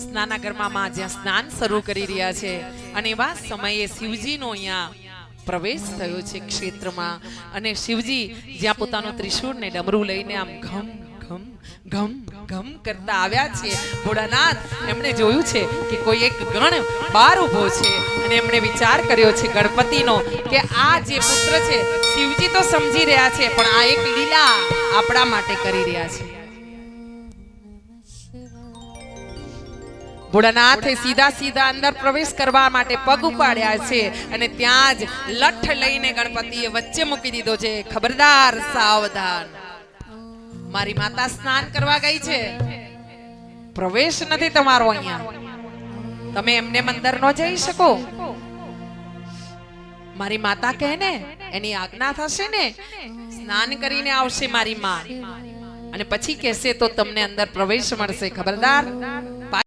સ્નાનાગરમાં જ્યાં સ્નાન શરૂ કરી રહ્યા છે અને એવા સમયે શિવજીનો અહીંયા પ્રવેશ થયો છે ક્ષેત્રમાં અને શિવજી જ્યાં પોતાનો ત્રિશૂળ ને ડમરું લઈને આમ ઘમ ઘમ ઘમ ઘમ કરતા આવ્યા છે ભોળાનાથ એમણે જોયું છે કે કોઈ એક ગણ બહાર ઊભો છે અને એમણે વિચાર કર્યો છે ગણપતિનો કે આ જે પુત્ર છે શિવજી તો સમજી રહ્યા છે પણ આ એક લીલા આપણા માટે કરી રહ્યા છે ભોળાનાથે સીધા સીધા અંદર પ્રવેશ કરવા માટે પગ ઉપાડ્યા છે અને ત્યાં જ લઠ લઈને ગણપતિએ વચ્ચે મૂકી દીધો છે ખબરદાર સાવધાન મારી માતા સ્નાન કરવા ગઈ છે પ્રવેશ નથી તમારો અહીંયા તમે એમને અંદર ન જઈ શકો મારી માતા કહે ને એની આજ્ઞા થશે ને સ્નાન કરીને આવશે મારી માં અને પછી કહેશે તો તમને અંદર પ્રવેશ મળશે ખબરદાર